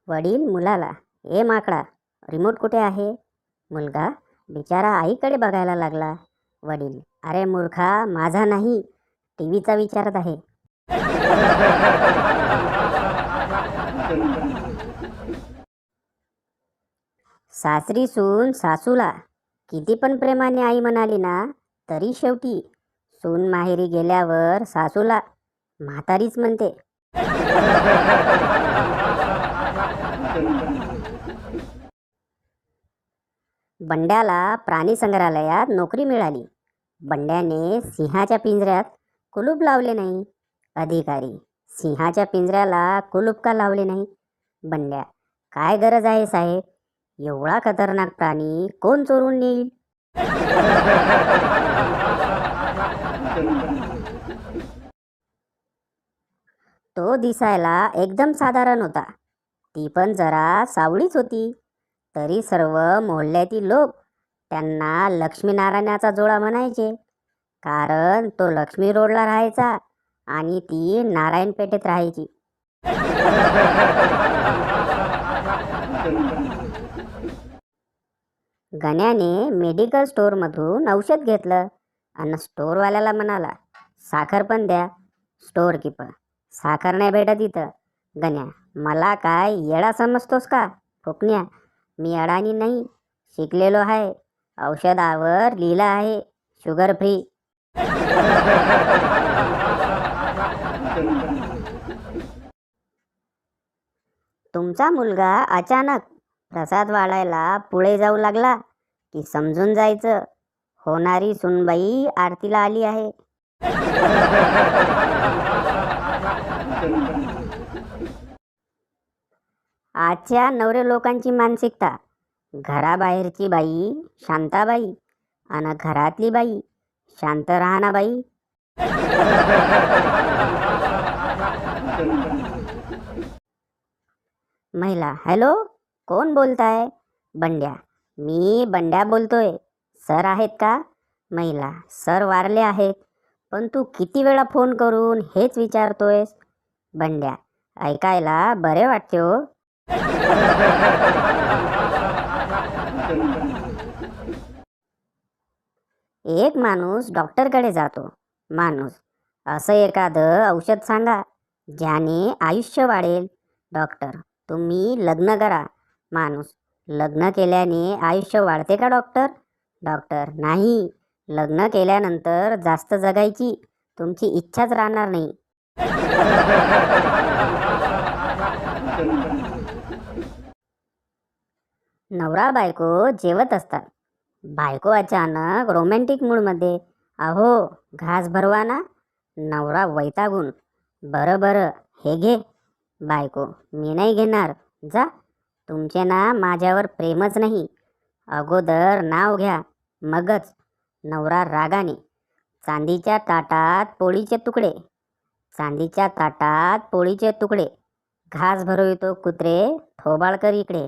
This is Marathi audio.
वडील मुलाला, ए माकडा, रिमोट कुठे आहे? मुलगा बिचारा आईकडे बघायला लागला. वडील, अरे मूर्खा, माझा नाही, टीव्हीचा विचारत आहे. सासरी सून सासूला किती पण प्रेमाने आई म्हणाली ना, तरी शेवटी सून माहेरी गेल्यावर सासूला म्हातारीच म्हणते. बंड्याला प्राणी संग्रहालयात नोकरी मिळाली. बंड्याने सिंहाच्या पिंजऱ्यात कुलूप लावले नाही. अधिकारी, सिंहाच्या पिंजऱ्याला कुलूप का लावले नाही? बंड्या, काय गरज आहे साहेब, एवढा खतरनाक प्राणी कोण चोरून नेईल? तो दिसायला एकदम साधारण होता. ती पण जरा सावळीच होती. तरी सर्व मोहल्ल्यातील लोक त्यांना लक्ष्मीनारायणाचा जोडा म्हणायचे. कारण तो लक्ष्मी रोडला राहायचा आणि ती नारायण पेठेत राहायची. गण्याने मेडिकल स्टोअरमधून औषध घेतलं आणि स्टोअरवाल्याला म्हणाला, साखर पण द्या. स्टोअर कीपर, साखर नाही भेटत इथं. गण्या, मला काय येडा समजतोस का फुकण्या? मी अडाणी नाही, शिकलेलो आहे. औषधावर लिहिलं आहे शुगर फ्री. तुमचा मुलगा अचानक प्रसाद वाढायला पुढे जाऊ लागला की समजून जायचं, होणारी सुनबाई आरतीला आली आहे. आजच्या नवरे लोकांची मानसिकता, घराबाहेरची बाई शांताबाई आणि घरातली बाई शांत राहणा बाई. महिला, हॅलो, कोण बोलताय? बंड्या, मी बंड्या बोलतोय. सर आहेत का? महिला, सर वारले आहेत, पण तू किती वेळा फोन करून हेच विचारतोयस? बंड्या, ऐकायला बरे वाटते हो. एक माणूस डॉक्टरकडे जातो. माणूस, असं एखादं औषध सांगा ज्याने आयुष्य वाढेल. डॉक्टर, तुम्ही लग्न करा. माणूस, लग्न केल्याने आयुष्य वाढते का डॉक्टर? डॉक्टर, नाही, लग्न केल्यानंतर जास्त जगायची तुमची इच्छाच राहणार नाही. नवरा बायको जेवत असतात. बायको अचानक रोमॅन्टिक मूडमध्ये, अहो घास भरवा ना. नवरा वैतागून, बरं बरं, हे घे. बायको, मी नाही घेणार, जा. तुमचे ना माझ्यावर प्रेमच नाही. अगोदर नाव घ्या, मगच. नवरा रागाने, चांदीच्या ताटात पोळीचे तुकडे, चांदीच्या ताटात पोळीचे तुकडे. घास भरवितो कुत्रे, थोबाळ कर इकडे.